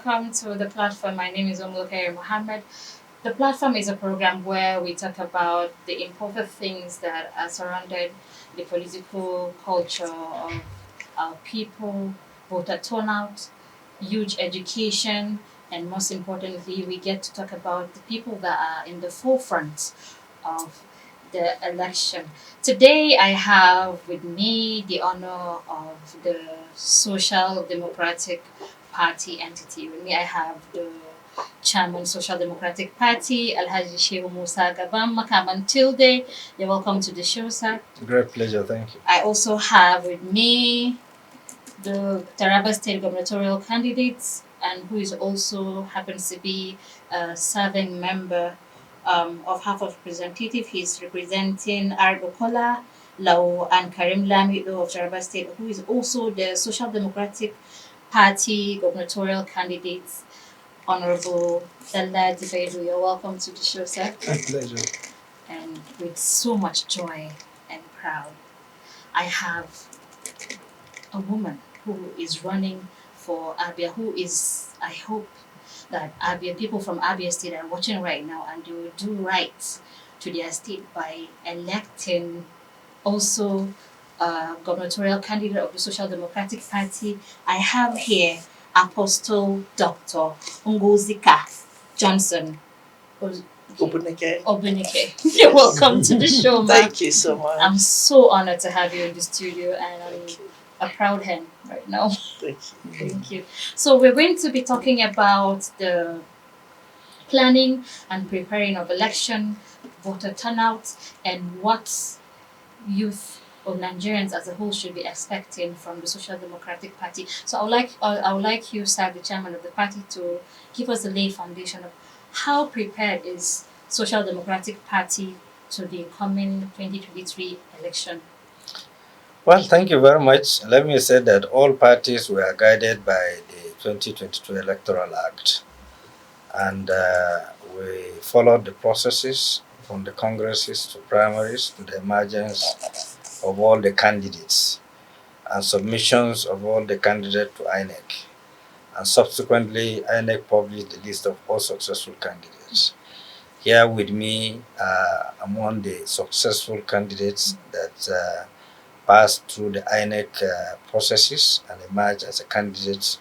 welcome to the platform. My name is Omulkhair Mohammed. The platform is a program where we talk about the important things that are surrounded the political culture of our people, voter turnout, youth education, and most importantly, we get to talk about the people that are in the forefront of the election. Today, I have with me the honor of the Social Democratic Party entity. With me, I have the Chairman Social Democratic Party, Alhaji Shehu Musa Gabam Makaman Tilde. You're welcome to the show, sir. Great pleasure, thank you. I also have with me the Taraba State gubernatorial candidate and who is also happens to be a serving member of House of Representatives. He's representing Argokola, Lao, and Karim Lamido of Taraba State, who is also the Social Democratic Party gubernatorial candidate. Honorable Ella Difedu, you're welcome to the show, sir. My pleasure. And with so much joy and proud, I have a woman who is running for Abia, who is, I hope that Abia people from Abia State are watching right now and they will do right to their state by electing also a gubernatorial candidate of the Social Democratic Party. I have here Apostle Dr. Ngozika Johnson Obunike. You're welcome to the show, ma'am. Thank you so much. I'm so honored to have you in the studio and I'm a proud hen right now. Thank you. Thank you. So we're going to be talking about the planning and preparing of election, voter turnout, and what youth or Nigerians as a whole should be expecting from the Social Democratic Party. So I would like you, sir, the chairman of the party, to give us a lay foundation of how prepared is Social Democratic Party to the coming 2023 election. Well, thank you very much. Let me say that all parties were guided by the 2022 Electoral Act, and we followed the processes from the congresses to primaries to the emergence of all the candidates and submissions of all the candidates to INEC. And subsequently, INEC published the list of all successful candidates. Here with me, among the successful candidates that passed through the INEC processes and emerged as a candidate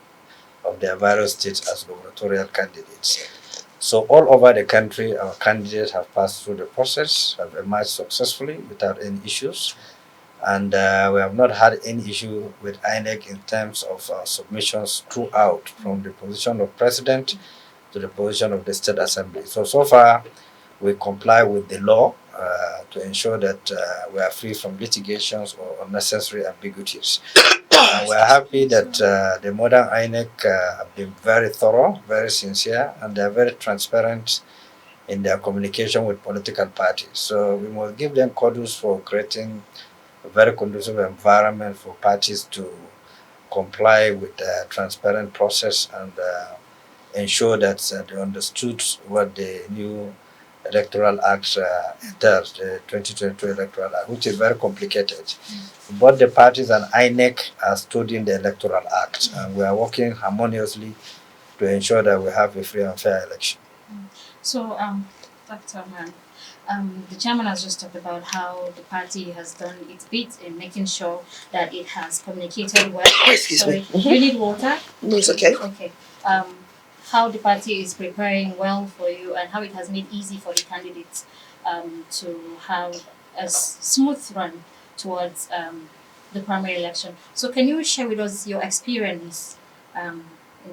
of their various states as gubernatorial candidates. So all over the country, our candidates have passed through the process, have emerged successfully without any issues. And we have not had any issue with INEC in terms of submissions throughout, from the position of president to the position of the state assembly. So far, we comply with the law to ensure that we are free from litigations or unnecessary ambiguities. We are happy that the modern INEC have been very thorough, very sincere, and they are very transparent in their communication with political parties. So we must give them kudos for creating a very conducive environment for parties to comply with the transparent process and ensure that they understood what the new Electoral Act entails, the 2022 Electoral Act, which is very complicated. Both the parties and INEC are studying the Electoral Act, and we are working harmoniously to ensure that we have a free and fair election. So, Dr. Man, the chairman has just talked about how the party has done its bit in making sure that it has communicated well. Excuse me. You need water? No, it's okay. Okay. How the party is preparing well for you and how it has made easy for the candidates to have a smooth run towards the primary election. So can you share with us your experience in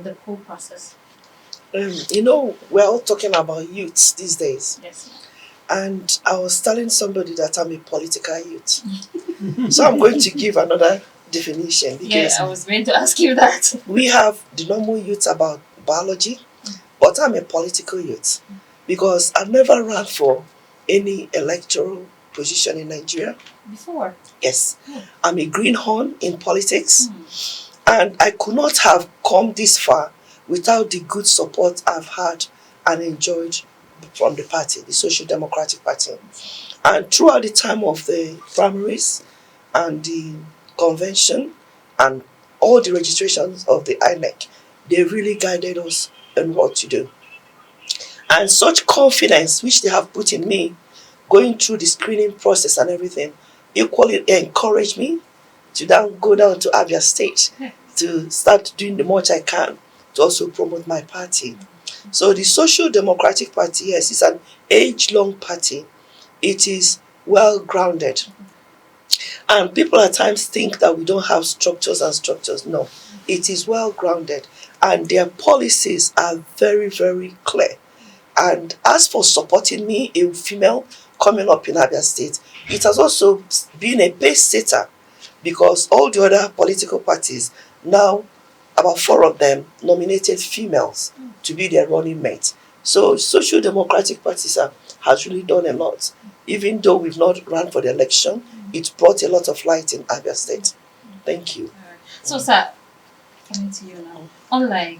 the whole process? We're all talking about youths these days. Yes. And I was telling somebody that I'm a political youth. So I'm going to give another definition. Because I was going to ask you that. We have the normal youth about biology, but I'm a political youth because I've never run for any electoral position in Nigeria. Before? Yes. I'm a greenhorn in politics, and I could not have come this far without the good support I've had and enjoyed from the party, the Social Democratic Party. And throughout the time of the primaries and the convention and all the registrations of the INEC, they really guided us on what to do. And such confidence which they have put in me, going through the screening process and everything, equally encouraged me to then go down to Abia State to start doing the much I can to also promote my party. So the Social Democratic Party, yes, is an age-long party. It is well grounded. And people at times think that we don't have structures and structures. No, it is well grounded. And their policies are very, very clear. And as for supporting me, a female coming up in Abia State, it has also been a pace setter because all the other political parties now, about 4 of them nominated females to be their running mates. So social democratic parties has really done a lot. Even though we've not run for the election, it brought a lot of light in Abia State. Thank you. So, sir, coming to you now. Unlike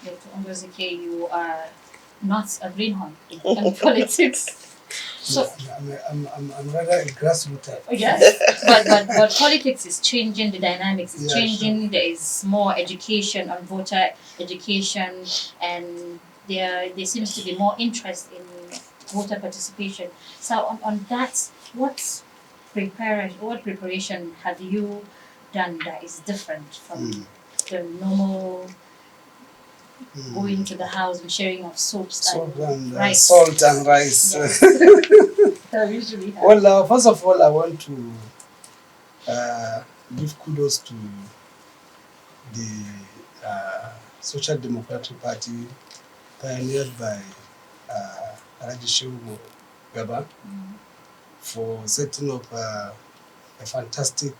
Dr. Ongozike, you are not a greenhorn in politics. So I'm rather a grassroots. yes, but politics is changing. The dynamics is changing. Sure. There is more education on voter education, and there seems to be more interest in voter participation. So on that, what preparation have you done that is different from the normal going to the house and sharing of soaps and rice? Salt and rice. Yes. That we usually have. Well, first of all, I want to give kudos to the Social Democratic Party pioneered by Alhaji Shehu Gaba for setting up a fantastic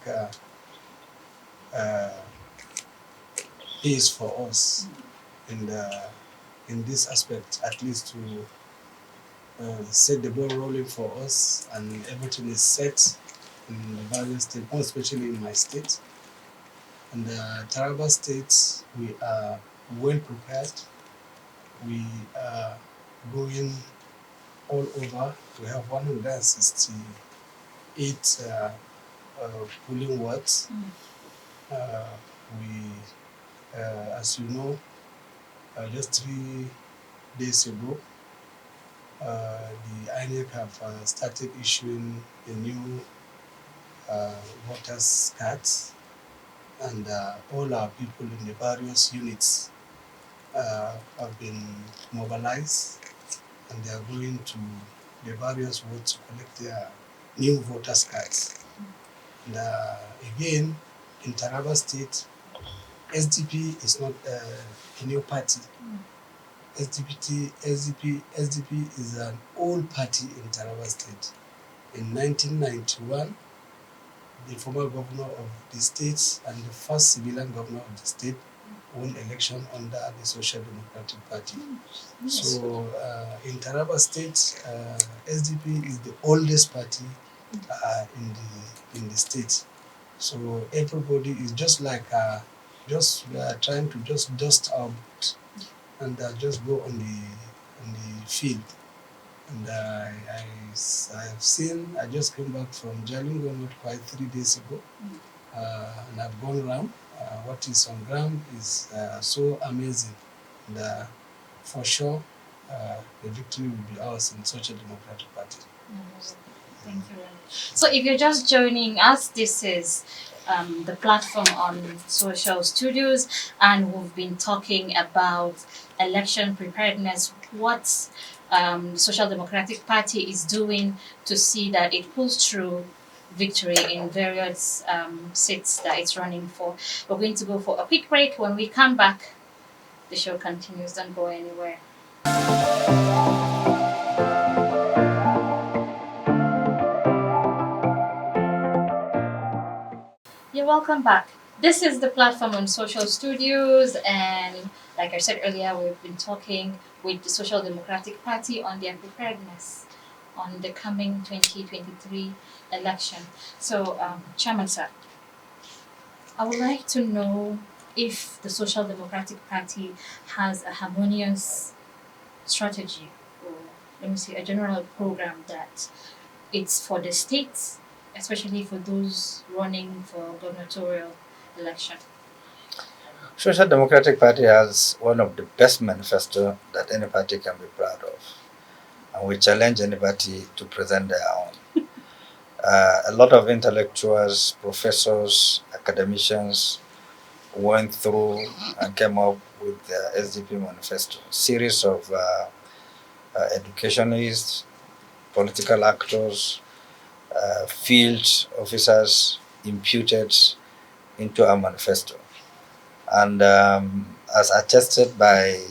pace for us in this aspect, at least to set the ball rolling for us, and everything is set in the various states, more especially in my state. And Taraba State, we are well prepared. We are going all over. We have 168 polling wards. As you know, just 3 days ago, the INEC have started issuing the new voters cards, and all our people in the various units have been mobilized, and they are going to the various wards to collect their new voters cards. And again, in Taraba State, SDP is not a new party. SDP is an old party in Taraba State. In 1991, the former governor of the state and the first civilian governor of the state won election under the Social Democratic Party. So in Taraba State, SDP is the oldest party in the state. So everybody is just like we are trying to just dust out and just go on the field. And I have seen. I just came back from Jalingo not quite 3 days ago, and I've gone around. What is on ground is so amazing, and for sure, the victory will be ours in such a democratic party. Thank you very much. So if you're just joining us, this is the platform on Social Studios, and we've been talking about election preparedness, what the Social Democratic Party is doing to see that it pulls through victory in various seats that it's running for. We're going to go for a quick break. When we come back, the show continues. Don't go anywhere. You're welcome back. This is the platform on Social Studios, and like I said earlier, we've been talking with the Social Democratic Party on their preparedness on the coming 2023 election. So, Chairman sir, I would like to know if the Social Democratic Party has a harmonious strategy, or let me say a general program that it's for the states, especially for those running for gubernatorial election. Social Democratic Party has one of the best manifesto that any party can be proud of, and we challenge anybody to present their own. A lot of intellectuals, professors, academicians went through and came up with the SDP manifesto. Series of educationists, political actors, field officers imputed into our manifesto. And as attested by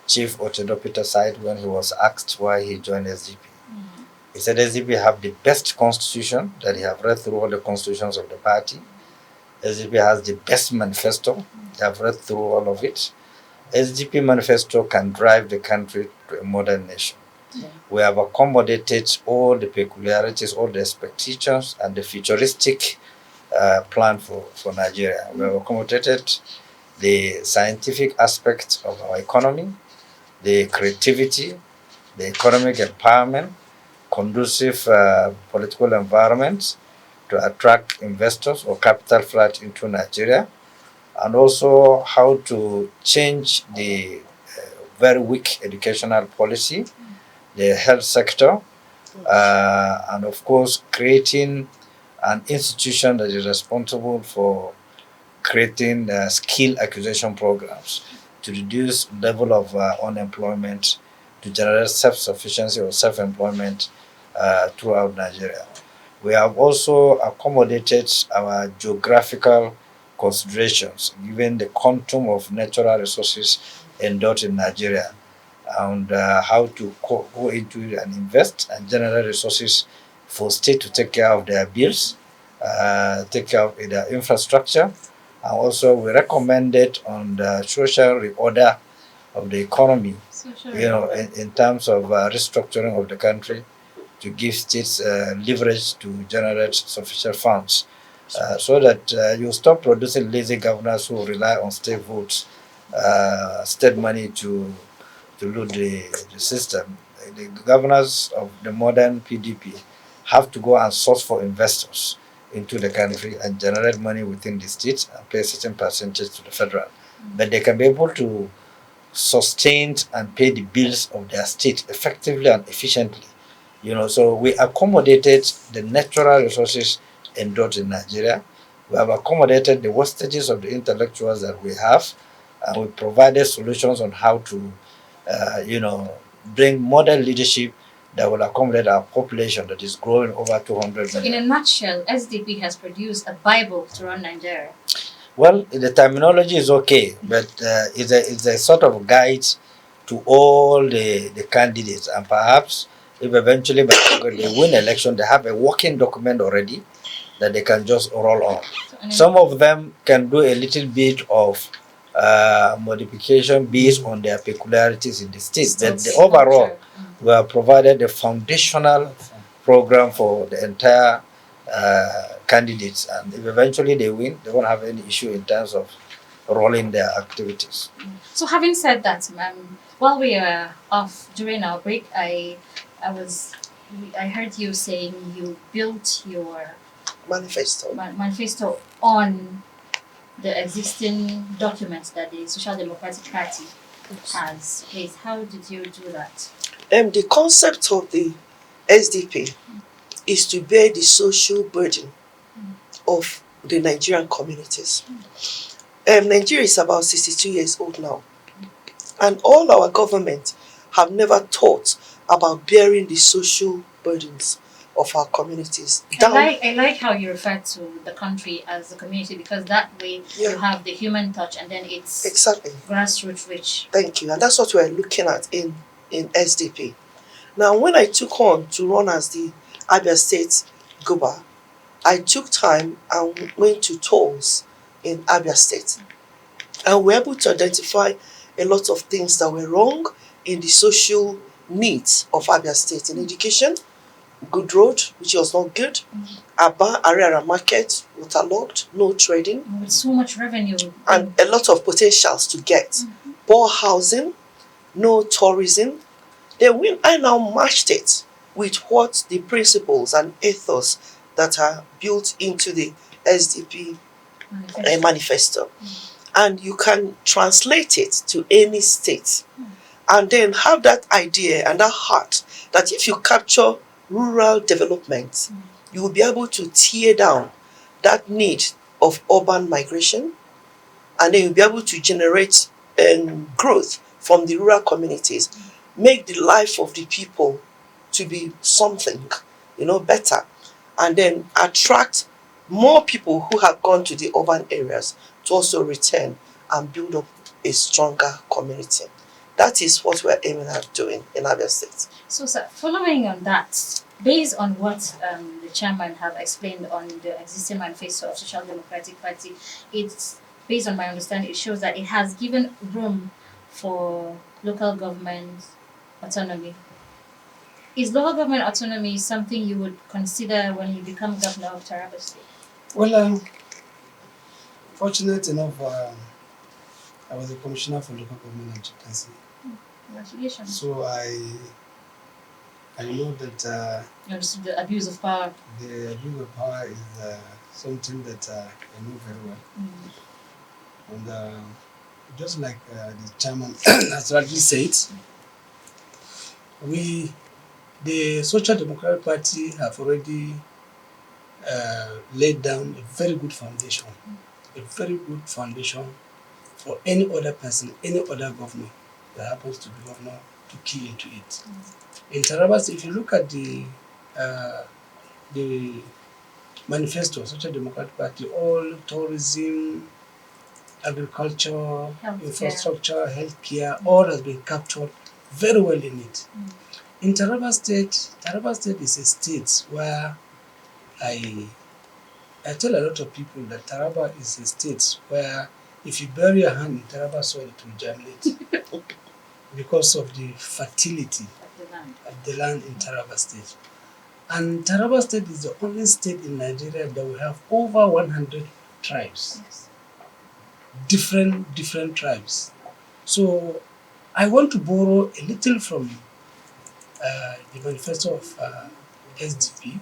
Chief Otedo Peter Said when he was asked why he joined SDP, he said SDP have the best constitution, that he have read through all the constitutions of the party. SDP has the best manifesto, they have read through all of it. SDP manifesto can drive the country to a modern nation. Yeah. We have accommodated all the peculiarities, all the expectations, and the futuristic plan for Nigeria. We have accommodated the scientific aspects of our economy, the creativity, the economic empowerment, conducive political environment to attract investors or capital flood into Nigeria, and also how to change the very weak educational policy, the health sector, and of course creating an institution that is responsible for creating skill acquisition programs to reduce level of unemployment, to generate self-sufficiency or self-employment throughout Nigeria. We have also accommodated our geographical considerations, given the quantum of natural resources endowed in Nigeria, and how to go into it and invest and generate resources for state to take care of their bills, take care of their infrastructure. And also we recommended on the social reorder of the economy, in terms of restructuring of the country, to give states leverage to generate sufficient funds, so that you stop producing lazy governors who rely on state votes, state money to loot the system. The governors of the modern PDP have to go and source for investors into the country and generate money within the states and pay a certain percentage to the federal. But they can be able to sustain and pay the bills of their state effectively and efficiently. So we accommodated the natural resources endowed in Nigeria. We have accommodated the wastages of the intellectuals that we have, and we provided solutions on how to, bring modern leadership that will accommodate our population that is growing over 200 So, million. in a nutshell, SDP has produced a Bible to run Nigeria. Well, the terminology is okay, but it's a sort of guide to all the candidates, and perhaps if eventually they win election, they have a working document already that they can just roll on. Some of them can do a little bit of modification based on their peculiarities in the state, but the overall, we have provided a foundational program for the entire candidates, and if eventually they win, they won't have any issue in terms of rolling their activities. So, having said that, while we were off during our break, I heard you saying you built your manifesto on the existing documents that the Social Democratic Party has placed. How did you do that? The concept of the SDP is to bear the social burden of the Nigerian communities. Nigeria is about 62 years old now, and all our government have never thought about bearing the social burdens of our communities. I like how you refer to the country as a community, because that way you have the human touch, and then it's exactly grassroots rich. Thank you, and that's what we're looking at in SDP. Now, when I took on to run as the Abia State Goba, I took time and went to tours in Abia State, and we were able to identify a lot of things that were wrong in the social needs of Abia State. In education, good road, which was not good. Aba, Ariara market, waterlogged, no trading. With so much revenue. And a lot of potentials to get. Poor housing, no tourism. Then when I now matched it with what the principles and ethos that are built into the SDP manifesto. and you can translate it to any state, and then have that idea and that heart that if you capture rural development, you will be able to tear down that need of urban migration, and then you'll be able to generate growth from the rural communities, make the life of the people to be something, better, and then attract more people who have gone to the urban areas to also return and build up a stronger community. That is what we're aiming at doing in Abia State. So, sir, following on that, based on what the chairman have explained on the existing manifesto of Social Democratic Party, it's based on my understanding, it shows that it has given room for local government autonomy. Is local government autonomy something you would consider when you become governor of Taraba State? Well, fortunate enough, I was a commissioner for local government and chieftaincy. Congratulations. So I know that You understood the abuse of power. the abuse of power is something that I know very well. And just like the chairman has already said, the Social Democratic Party, have already laid down a very good foundation, for any other person, any other governor that happens to be governor to key into it. In Taraba State, if you look at the manifesto, Social Democratic Party, all tourism, agriculture, Healthcare. infrastructure, healthcare, all has been captured very well in it. In Taraba State is a state where I tell a lot of people that Taraba is a state where if you bury your hand in Taraba soil, it will germinate because of the fertility of the land in Taraba State. And Taraba State is the only state in Nigeria that will have over 100 tribes. Yes. Different tribes. So I want to borrow a little from the manifesto of SDP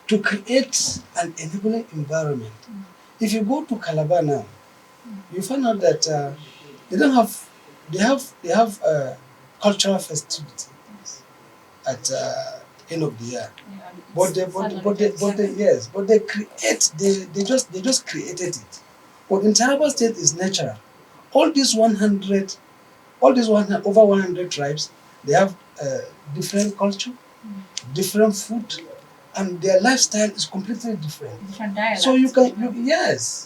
to create an enabling environment. If you go to Calabar now, you find out that they have cultural festivity at end of the year. But they just created it. But in Taraba State is natural. All these over 100 tribes, they have different culture, different food, and their lifestyle is completely different. Different dialects.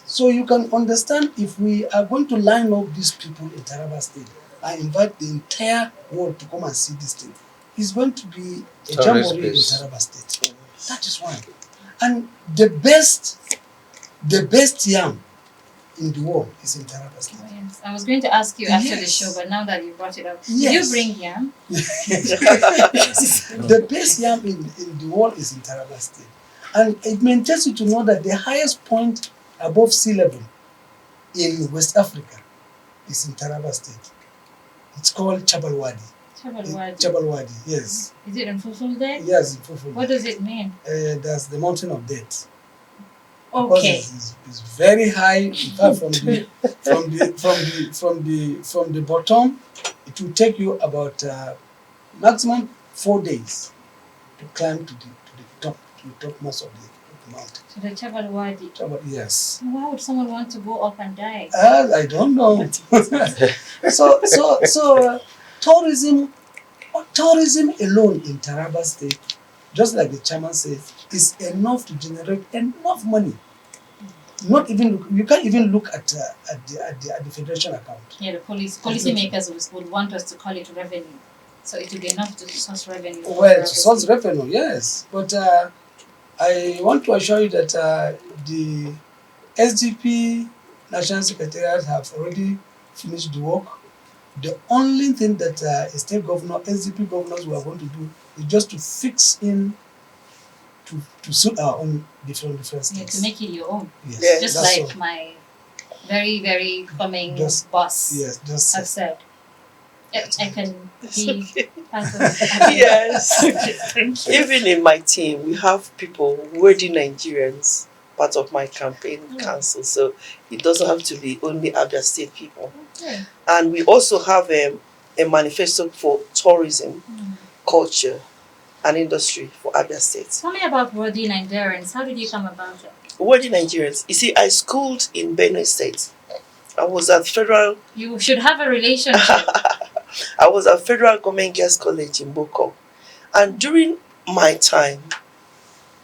So you can understand if we are going to line up these people in Taraba State and invite the entire world to come and see this thing. It's going to be a jamboree in Taraba State. That is one. And the best yam in the world is in Taraba State. Oh, yes. I was going to ask you after the show, but now that you brought it up, did you bring yam? The best yam in the world is in Taraba State. And it maintains you to know that the highest point above sea level in West Africa is in Taraba State. It's called Chabalwadi. Chabalwadi, yes. Is it in Fulfulde? Yes, in Fulfulde. What does it mean? That's the mountain of death. Okay. Because it's very high. In fact, from the bottom, it will take you about maximum 4 days to climb to the topmost of the mountain. So the Chabalwadi. Yes. Why would someone want to go up and die? I don't know. so tourism alone in Taraba State, just like the chairman said, is enough to generate enough money. You can't even look at the federation account. Yeah, the policymakers would want us to call it revenue. So it would be enough to source revenue. Well, to source revenue, yes. But I want to assure you that the SDP National Secretariat have already finished the work. The only thing that state governor, SDP governors were going to do is just to fix in to suit our own different states. Yeah, to make it your own. Yes. Yeah, Just that's like all. my very, very coming boss Yes, have said. I can be part of Yes. Thank you. Even in my team, we have people, worthy Nigerians, part of my campaign council. So it doesn't have to be only Abia State people. Okay. And we also have a manifesto for tourism, culture, and industry for Abia State. Tell me about Worthy Nigerians. How did you come about it? Worthy Nigerians. You see, I schooled in Benue State. I was at Federal. You should have a relationship. I was at Federal Government Girls College in Boko. And during my time,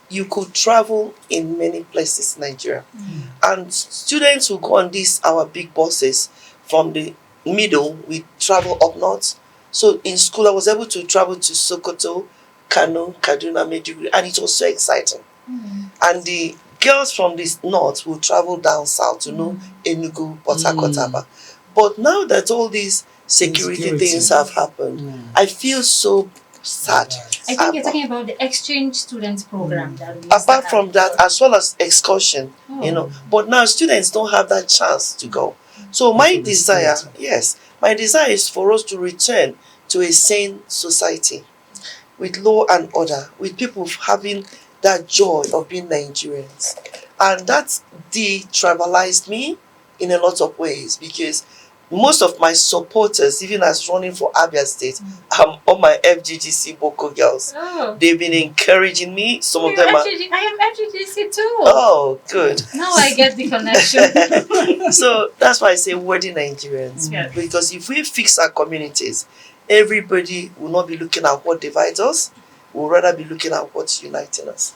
you could travel in many places in Nigeria. And students who go on these, our big buses, from the middle, we travel up north. So in school, I was able to travel to Sokoto, Kano, Kaduna, Maiduguri, and it was so exciting. And the girls from this north will travel down south to know Enugu, Port Harcourt, Aba. But now that all these security things have happened, I feel so sad. I think you're talking about the exchange students program that we Apart from that, as well as excursion, you know. Oh. But now students don't have that chance to go. So my desire, my desire is for us to return to a sane society with law and order, with people having that joy of being Nigerians. And that de-tribalized me in a lot of ways, because most of my supporters, even as running for Abia State, all my FGGC Boko girls. Oh. They've been encouraging me. Some of them are. I am FGGC too. Oh, good. Now I get the connection. So that's why I say worthy Nigerians. Yeah. Because if we fix our communities, everybody will not be looking at what divides us. We'll rather be looking at what's uniting us.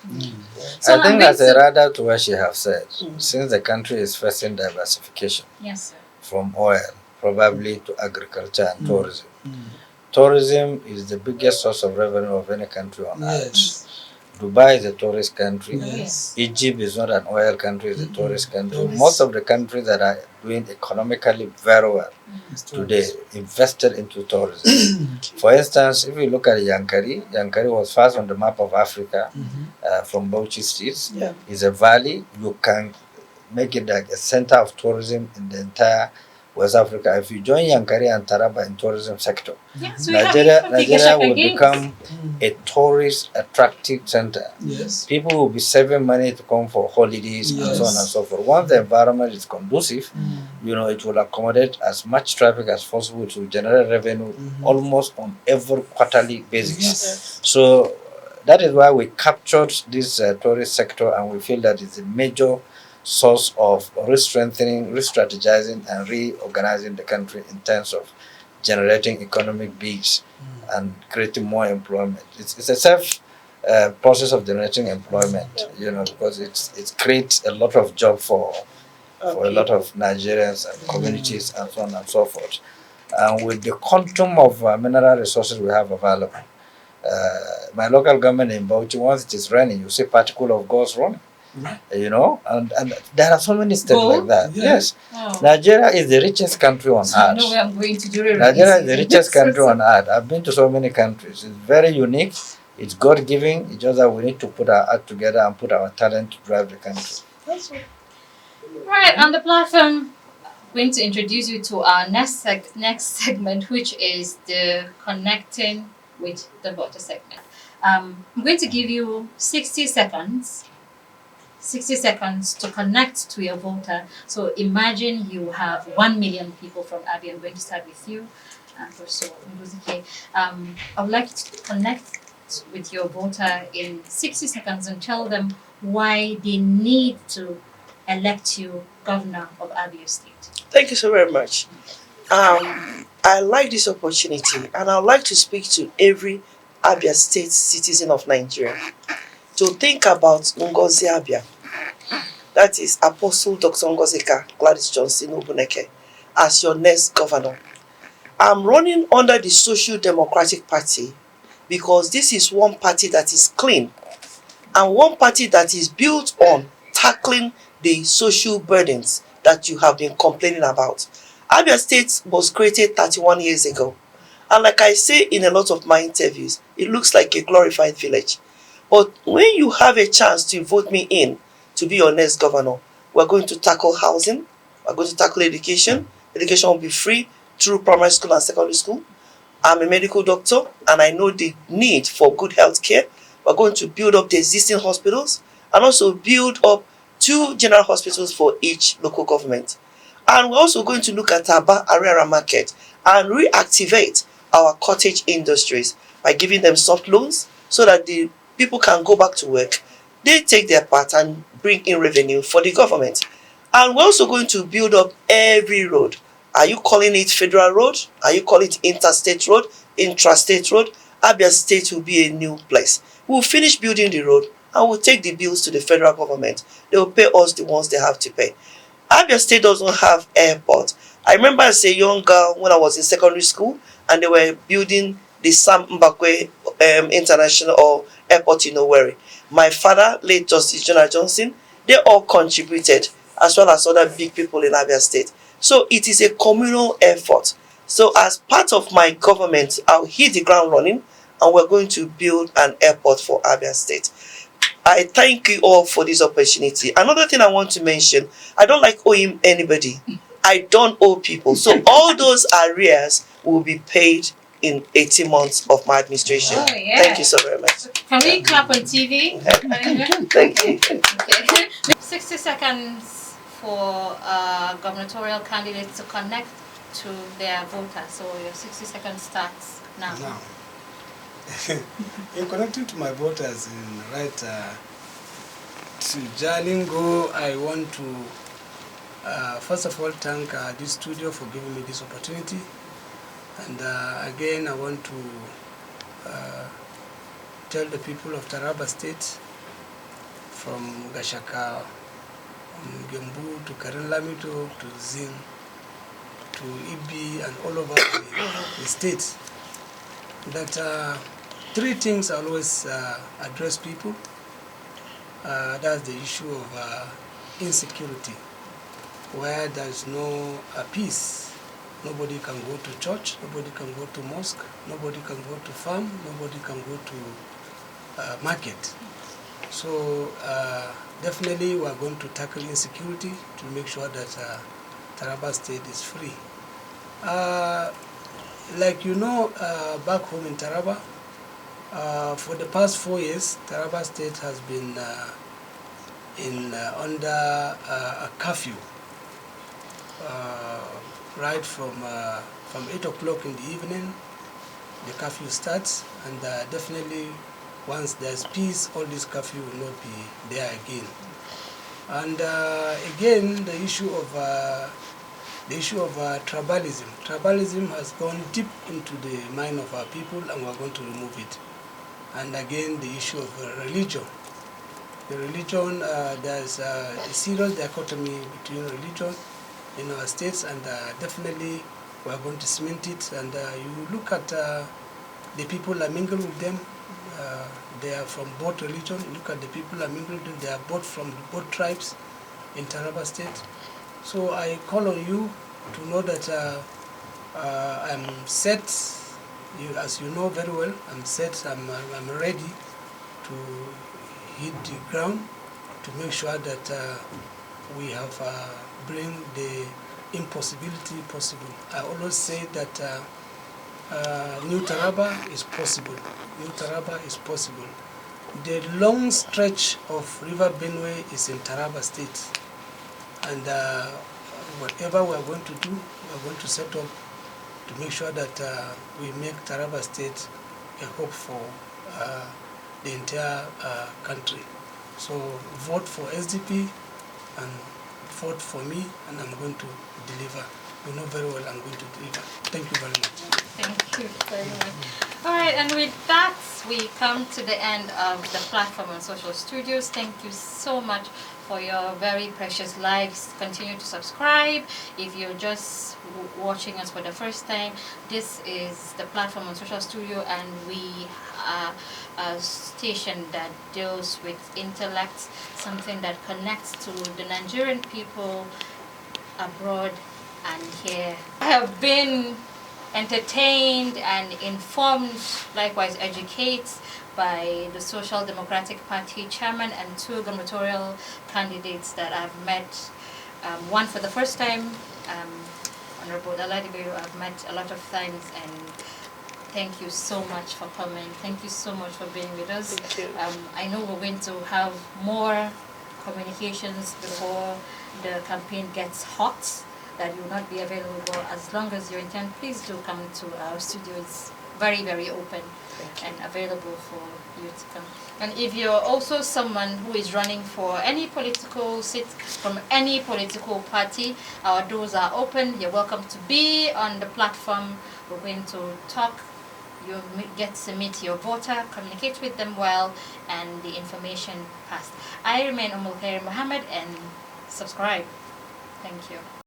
So I think I'm that's going a to- rather to what she have said. Since the country is facing diversification Yes, sir. from oil, probably to agriculture and tourism. Tourism is the biggest source of revenue of any country on earth. Yes. Dubai is a tourist country. Yes. Egypt is not an oil country, it's a tourist country. Tourist. Most of the countries that are doing economically very well today invested into tourism. For instance, if you look at Yankari was first on the map of Africa from Bauchi Streets. Yeah. It's a valley. You can make it like a center of tourism in the entire West Africa. If you join Yankari and Taraba in tourism sector, Yes, we have Nigeria Nigeria will become a tourist attractive center. Yes. People will be saving money to come for holidays and so on and so forth. Once the environment is conducive, you know, it will accommodate as much traffic as possible to generate revenue almost on every quarterly basis. Yes. So that is why we captured this tourist sector, and we feel that it's a major source of re-strengthening, re-strategizing, and reorganizing the country in terms of generating economic base and creating more employment. It's a self process of generating employment, you know, because it creates a lot of job for a lot of Nigerians and communities and so on and so forth. And with the quantum of mineral resources we have available, my local government in Bauchi, once it is raining, you see particle of gold running. You know, and there are so many states like that. Yeah. Yes, Oh. Nigeria is the richest country on So I earth. know where I'm going to do it. Nigeria is the richest country on earth. I've been to so many countries. It's very unique. It's God given. It's just that we need to put our act together and put our talent to drive the country. Right, on the platform, I'm going to introduce you to our next segment, which is the connecting with the voter segment. I'm going to give you 60 seconds. 60 seconds to connect to your voter. So imagine you have 1 million people from Abia. I'm going to start with you, Professor Nguzike. I would like to connect with your voter in 60 seconds and tell them why they need to elect you governor of Abia State. Thank you so very much. I like this opportunity, and I'd like to speak to every Abia State citizen of Nigeria to think about Ngozi Abia. That is Apostle Dr. Ngozika Gladys Johnson Obuneke as your next governor. I'm running under the Social Democratic Party because this is one party that is clean and one party that is built on tackling the social burdens that you have been complaining about. Abia State was created 31 years ago. And like I say in a lot of my interviews, it looks like a glorified village. But when you have a chance to vote me in to be your next governor, we're going to tackle housing, we're going to tackle education. Education will be free through primary school and secondary school. I'm a medical doctor and I know the need for good health care. We're going to build up the existing hospitals and also build up 2 general hospitals for each local government. And we're also going to look at Aba Ariara market and reactivate our cottage industries by giving them soft loans so that the people can go back to work. They take their part and bring in revenue for the government. And we're also going to build up every road. Are you calling it federal road? Are you calling it interstate road, intrastate road? Abia State will be a new place. We'll finish building the road and we'll take the bills to the federal government. They will pay us the ones they have to pay. Abia State doesn't have airport. I remember as a young girl when I was in secondary school and they were building the Sam Mbakwe International Airport in Owerri. My father, late Justice Jonah Johnson, they all contributed, as well as other big people in Abia State. So it is a communal effort. So as part of my government, I'll hit the ground running and we're going to build an airport for Abia State. I thank you all for this opportunity. Another thing I want to mention, I don't like owing anybody. I don't owe people. So all those arrears will be paid in 18 months of my administration. Oh, yeah. Thank you so very much. Can we clap on TV? Thank you. Okay. 60 seconds for gubernatorial candidates to connect to their voters. So your 60 seconds starts now. Now, in connecting to my voters in right to Jalingo, I want to first of all thank this studio for giving me this opportunity. And again, I want to tell the people of Taraba State, from Gashaka, Gembu to Karen Lamito to Zing to Ibi and all over the state, that 3 things I always address people. That's the issue of insecurity, where there's no peace. Nobody can go to church, nobody can go to mosque, nobody can go to farm, nobody can go to market. So definitely we are going to tackle insecurity to make sure that Taraba State is free. Like you know, back home in Taraba, for the past 4 years, Taraba State has been under a curfew. Right from 8 o'clock in the evening, the curfew starts, and definitely once there's peace, all this curfew will not be there again. And again, the issue of tribalism. Tribalism has gone deep into the mind of our people, and we're going to remove it. And again, the issue of religion. The religion, there's a serious dichotomy between religion in our states, and definitely we are going to cement it. And you look at the people I mingle with them, they are from both religion. You look at the people I mingle with them, they are both from both tribes in Taraba State. So I call on you to know that I'm set, as you know very well, I'm set, I'm ready to hit the ground to make sure that we have bring the impossibility possible. I always say that New Taraba is possible. New Taraba is possible. The long stretch of River Benue is in Taraba State. And whatever we are going to do, we are going to set up to make sure that we make Taraba State a hope for the entire country. So vote for SDP and vote for me, and I'm going to deliver. You know very well I'm going to deliver. Thank you very much. Thank you very much. All right, and with that, we come to the end of the Platform on Social Studios. Thank you so much for your very precious lives. Continue to subscribe. If you're just watching us for the first time, this is the Platform on Social Studio, and we are a station that deals with intellect, something that connects to the Nigerian people abroad and here. I have been entertained and informed, likewise educated by the Social Democratic Party chairman and 2 gubernatorial candidates that I've met. One for the first time, Honorable Daladiberu, I've met a lot of times, and thank you so much for coming. Thank you so much for being with us. Thank you. I know we're going to have more communications before the campaign gets hot, that you will not be available. As long as you intend, please do come to our studio. It's very, very open and available for you to come. And if you're also someone who is running for any political seat from any political party, our doors are open. You're welcome to be on the platform. We're going to talk. You get to meet your voter, communicate with them well, and the information passed. I remain Umul Khair Mohammed, and subscribe. Thank you.